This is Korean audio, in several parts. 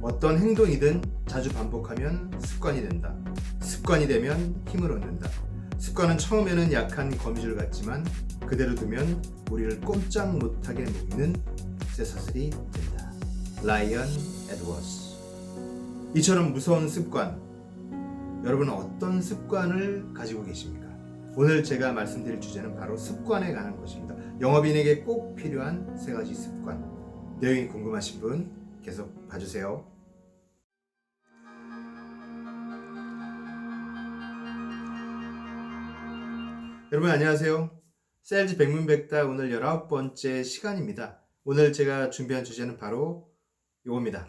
어떤 행동이든 자주 반복하면 습관이 된다. 습관이 되면 힘을 얻는다. 습관은 처음에는 약한 거미줄 같지만 그대로 두면 우리를 꼼짝 못하게 묶는 쇠사슬이 된다. 라이언 에드워스. 이처럼 무서운 습관, 여러분은 어떤 습관을 가지고 계십니까? 오늘 제가 말씀드릴 주제는 바로 습관에 관한 것입니다. 영업인에게 꼭 필요한 3가지 습관. 내용이 궁금하신 분 계속 봐주세요. 여러분 안녕하세요. 세일즈 백문백답 오늘 19번째 시간입니다. 오늘 제가 준비한 주제는 바로 이겁니다.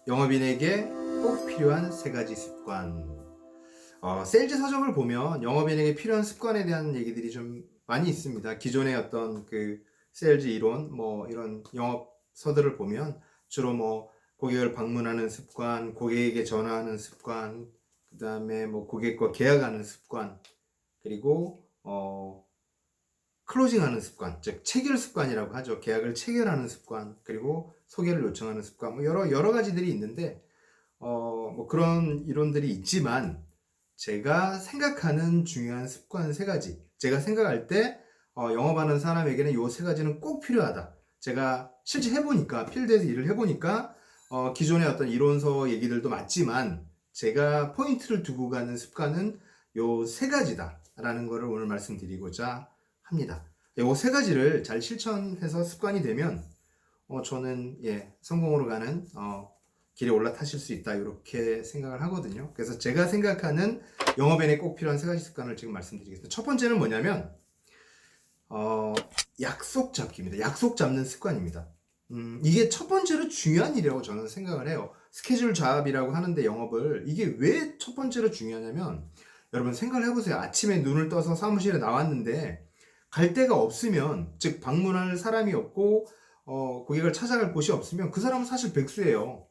영업인에게 꼭 필요한 3가지 습관. 세일즈 서적을 보면 영업인에게 필요한 습관에 대한 얘기들이 좀 많이 있습니다. 기존의 어떤 세일즈 이론, 이런 영업서들을 보면 주로 고객을 방문하는 습관, 고객에게 전화하는 습관, 그 다음에 고객과 계약하는 습관, 그리고 클로징하는 습관, 즉 체결 습관이라고 하죠. 계약을 체결하는 습관, 그리고 소개를 요청하는 습관, 여러 가지들이 있는데 그런 이론들이 있지만 제가 생각하는 중요한 습관 3가지, 제가 생각할 때 영업하는 사람에게는 이 3가지는 꼭 필요하다. 제가 실제 해보니까, 필드에서 일을 해보니까 기존의 어떤 이론서 얘기들도 맞지만 제가 포인트를 두고 가는 습관은 이 3가지다 라는 것을 오늘 말씀드리고자 합니다. 이 3가지를 잘 실천해서 습관이 되면 저는 성공으로 가는 길에 올라타실 수 있다 이렇게 생각을 하거든요. 그래서 제가 생각하는 영업인에 꼭 필요한 3가지 습관을 지금 말씀드리겠습니다. 첫 번째는 뭐냐면 약속 잡기입니다. 약속 잡는 습관입니다. 이게 첫 번째로 중요한 일이라고 저는 생각을 해요. 스케줄 잡이라고 하는데 영업을, 이게 왜 첫 번째로 중요하냐면, 여러분 생각을 해보세요. 아침에 눈을 떠서 사무실에 나왔는데 갈 데가 없으면, 즉 방문할 사람이 없고 고객을 찾아갈 곳이 없으면 그 사람은 사실 백수예요.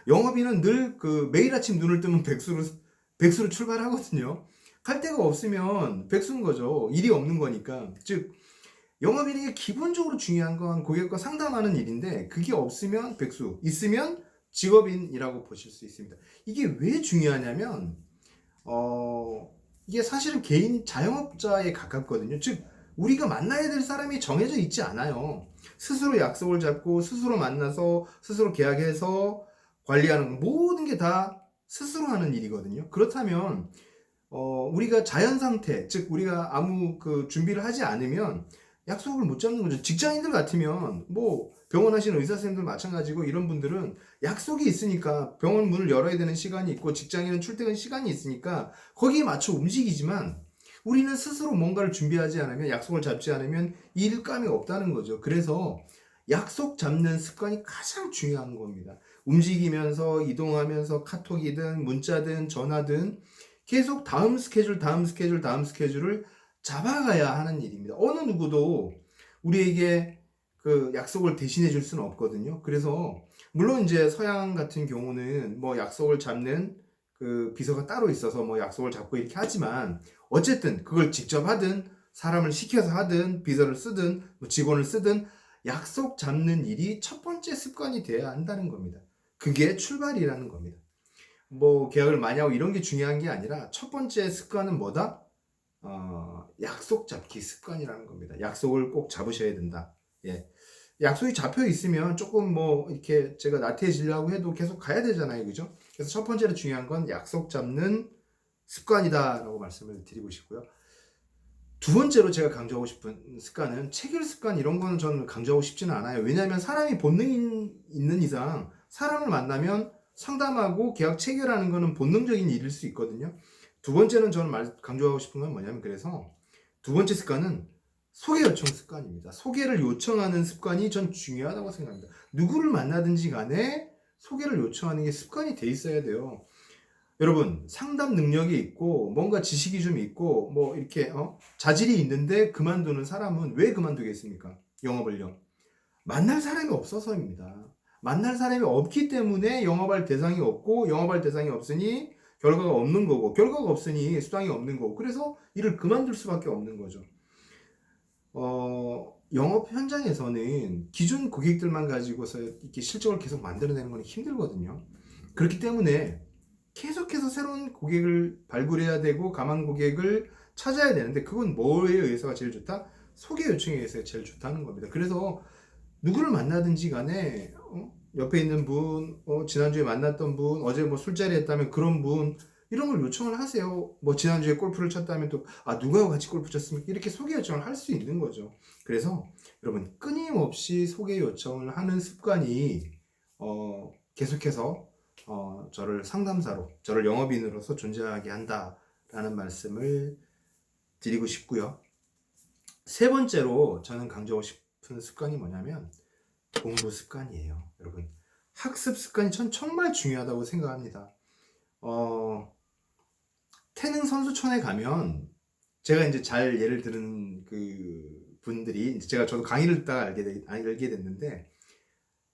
영업인은 늘 매일 아침 눈을 뜨면 백수로 출발하거든요. 갈 데가 없으면 백수인 거죠. 일이 없는 거니까. 즉 영업인에게 기본적으로 중요한 건 고객과 상담하는 일인데, 그게 없으면 백수, 있으면 직업인이라고 보실 수 있습니다. 이게 왜 중요하냐면 이게 사실은 개인 자영업자에 가깝거든요. 즉 우리가 만나야 될 사람이 정해져 있지 않아요. 스스로 약속을 잡고 스스로 만나서 스스로 계약해서 관리하는 모든 게 다 스스로 하는 일이거든요. 그렇다면 우리가 자연 상태, 즉 우리가 아무 준비를 하지 않으면 약속을 못 잡는 거죠. 직장인들 같으면 병원 하시는 의사 선생님들 마찬가지고, 이런 분들은 약속이 있으니까 병원 문을 열어야 되는 시간이 있고 직장인은 출퇴근 시간이 있으니까 거기에 맞춰 움직이지만, 우리는 스스로 뭔가를 준비하지 않으면, 약속을 잡지 않으면 일감이 없다는 거죠. 그래서 약속 잡는 습관이 가장 중요한 겁니다. 움직이면서, 이동하면서 카톡이든 문자든 전화든 계속 다음 스케줄을 잡아가야 하는 일입니다. 어느 누구도 우리에게 약속을 대신해 줄 수는 없거든요. 그래서 물론 이제 서양 같은 경우는 약속을 잡는 비서가 따로 있어서 약속을 잡고 이렇게 하지만, 어쨌든 그걸 직접 하든 사람을 시켜서 하든 비서를 쓰든 직원을 쓰든 약속 잡는 일이 첫 번째 습관이 돼야 한다는 겁니다. 그게 출발이라는 겁니다. 계약을 많이 하고 이런 게 중요한 게 아니라 첫 번째 습관은 뭐다? 약속 잡기 습관이라는 겁니다. 약속을 꼭 잡으셔야 된다. 약속이 잡혀 있으면 조금 이렇게 제가 나태해지려고 해도 계속 가야 되잖아요. 그죠? 그래서 첫 번째로 중요한 건 약속 잡는 습관이다 라고 말씀을 드리고 싶고요. 두 번째로 제가 강조하고 싶은 습관은 체결 습관. 이런 거는 저는 강조하고 싶지는 않아요. 왜냐하면 사람이 본능이 있는 이상 사람을 만나면 상담하고 계약 체결하는 거는 본능적인 일일 수 있거든요. 두 번째는 저는 강조하고 싶은 건 뭐냐면, 그래서 두 번째 습관은 소개 요청 습관입니다. 소개를 요청하는 습관이 전 중요하다고 생각합니다. 누구를 만나든지 간에 소개를 요청하는 게 습관이 돼 있어야 돼요. 여러분, 상담 능력이 있고 뭔가 지식이 좀 있고 이렇게 자질이 있는데 그만두는 사람은 왜 그만두겠습니까? 영업을요. 만날 사람이 없어서입니다. 만날 사람이 없기 때문에 영업할 대상이 없고, 영업할 대상이 없으니 결과가 없는 거고, 결과가 없으니 수당이 없는 거고, 그래서 일을 그만둘 수밖에 없는 거죠. 영업 현장에서는 기존 고객들만 가지고서 이렇게 실적을 계속 만들어내는 건 힘들거든요. 그렇기 때문에 계속해서 새로운 고객을 발굴해야 되고 감한 고객을 찾아야 되는데, 그건 뭐에 의해서가 제일 좋다? 소개 요청에 의해서 제일 좋다는 겁니다. 그래서 누구를 만나든지 간에 옆에 있는 분, 지난주에 만났던 분, 어제 뭐 술자리 했다면 그런 분, 이런 걸 요청을 하세요. 뭐 지난주에 골프를 쳤다면 또 누구하고 같이 골프 쳤습니까? 이렇게 소개 요청을 할 수 있는 거죠. 그래서 여러분, 끊임없이 소개 요청을 하는 습관이 계속해서 저를 상담사로, 저를 영업인으로서 존재하게 한다라는 말씀을 드리고 싶고요. 세 번째로 저는 강조하고 싶은 습관이 뭐냐면 공부 습관이에요. 여러분, 학습 습관이 전 정말 중요하다고 생각합니다. 태능 선수촌에 가면 제가 이제 잘 예를 들은 그 분들이, 저도 강의를 듣다가 알게 됐는데,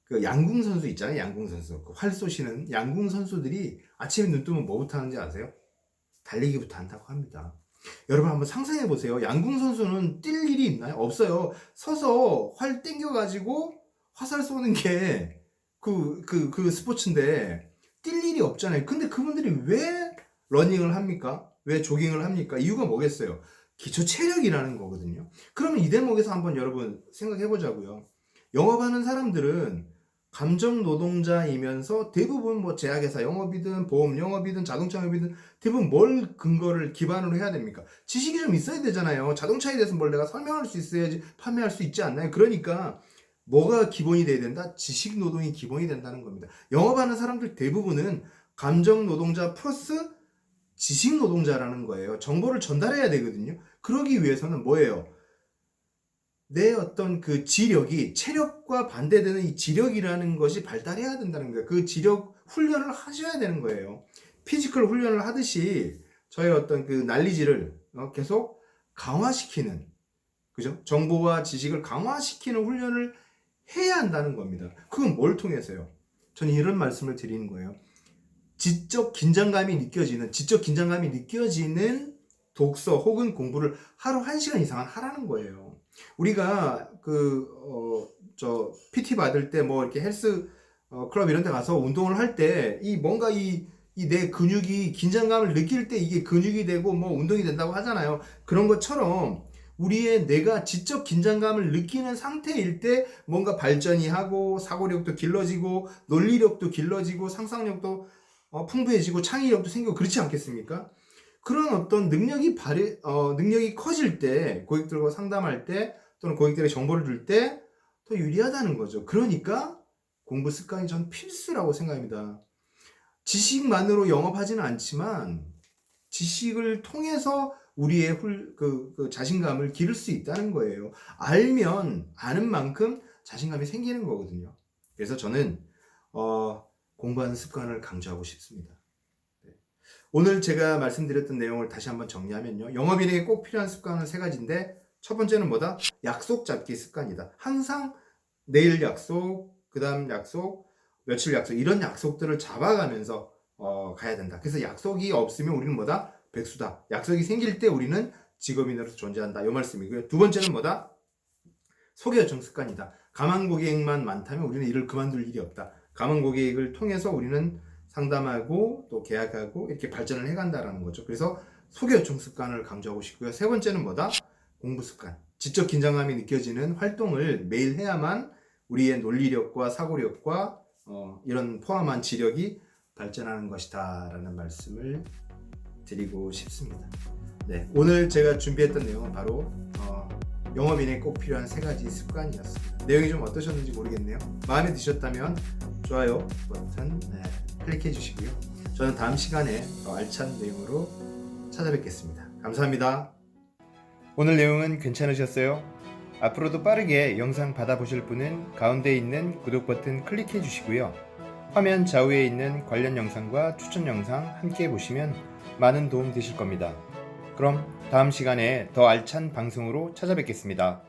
그 양궁 선수 있잖아요. 양궁 선수, 그 활 쏘시는 양궁 선수들이 아침에 눈 뜨면 뭐부터 하는지 아세요? 달리기부터 한다고 합니다. 여러분 한번 상상해 보세요. 양궁 선수는 뛸 일이 있나요? 없어요. 서서 활 땡겨가지고 화살 쏘는 게 그 스포츠인데 뛸 일이 없잖아요. 근데 그분들이 왜 러닝을 합니까? 왜 조깅을 합니까? 이유가 뭐겠어요? 기초 체력이라는 거거든요. 그러면 이 대목에서 한번 여러분 생각해 보자고요. 영업하는 사람들은 감정 노동자이면서 대부분 뭐 제약회사 영업이든 보험 영업이든 자동차 영업이든 대부분 뭘 근거를 기반으로 해야 됩니까? 지식이 좀 있어야 되잖아요. 자동차에 대해서 뭘 내가 설명할 수 있어야지 판매할 수 있지 않나요? 그러니까 뭐가 기본이 돼야 된다? 지식 노동이 기본이 된다는 겁니다. 영업하는 사람들 대부분은 감정 노동자 플러스 지식 노동자라는 거예요. 정보를 전달해야 되거든요. 그러기 위해서는 뭐예요? 내 어떤 그 지력이, 체력과 반대되는 이 지력이라는 것이 발달해야 된다는 거예요. 그 지력 훈련을 하셔야 되는 거예요. 피지컬 훈련을 하듯이 저의 어떤 그 난리지를 계속 강화시키는, 그죠? 정보와 지식을 강화시키는 훈련을 해야 한다는 겁니다. 그건 뭘 통해서요? 저는 이런 말씀을 드리는 거예요. 지적 긴장감이 느껴지는 독서 혹은 공부를 하루 1시간 이상은 하라는 거예요. 우리가 PT 받을 때 뭐 이렇게 헬스 클럽 이런 데 가서 운동을 할 때 뭔가 내 근육이 긴장감을 느낄 때 이게 근육이 되고 뭐 운동이 된다고 하잖아요. 그런 것처럼 우리의 뇌가 지적 긴장감을 느끼는 상태일 때 뭔가 발전이 하고 사고력도 길러지고 논리력도 길러지고 상상력도 풍부해지고 창의력도 생기고 그렇지 않겠습니까? 그런 어떤 능력이 커질 때, 고객들과 상담할 때, 또는 고객들의 정보를 줄 때 더 유리하다는 거죠. 그러니까 공부 습관이 전 필수라고 생각합니다. 지식만으로 영업하지는 않지만 지식을 통해서 우리의 자신감을 기를 수 있다는 거예요. 알면 아는 만큼 자신감이 생기는 거거든요. 그래서 저는 공부하는 습관을 강조하고 싶습니다. 오늘 제가 말씀드렸던 내용을 다시 한번 정리하면요. 영업인에게 꼭 필요한 습관은 3가지인데, 첫 번째는 뭐다? 약속 잡기 습관이다. 항상 내일 약속, 그 다음 약속, 며칠 약속, 이런 약속들을 잡아가면서 가야 된다. 그래서 약속이 없으면 우리는 뭐다? 백수다. 약속이 생길 때 우리는 직업인으로서 존재한다. 이 말씀이고요. 두 번째는 뭐다? 소개 요청 습관이다. 감한 고객만 많다면 우리는 일을 그만둘 일이 없다. 감한 고객을 통해서 우리는 상담하고 또 계약하고 이렇게 발전을 해간다라는 거죠. 그래서 소개 요청 습관을 강조하고 싶고요. 세 번째는 뭐다? 공부 습관. 지적 긴장감이 느껴지는 활동을 매일 해야만 우리의 논리력과 사고력과 이런 포함한 지력이 발전하는 것이다 라는 말씀을 드리고 싶습니다. 네, 오늘 제가 준비했던 내용은 바로 영업인에 꼭 필요한 3가지 습관이었습니다. 내용이 좀 어떠셨는지 모르겠네요. 마음에 드셨다면 좋아요 버튼 클릭해 주시고요. 저는 다음 시간에 더 알찬 내용으로 찾아뵙겠습니다. 감사합니다. 오늘 내용은 괜찮으셨어요? 앞으로도 빠르게 영상 받아보실 분은 가운데 있는 구독 버튼 클릭해 주시고요. 화면 좌우에 있는 관련 영상과 추천 영상 함께 보시면 많은 도움 되실 겁니다. 그럼 다음 시간에 더 알찬 방송으로 찾아뵙겠습니다.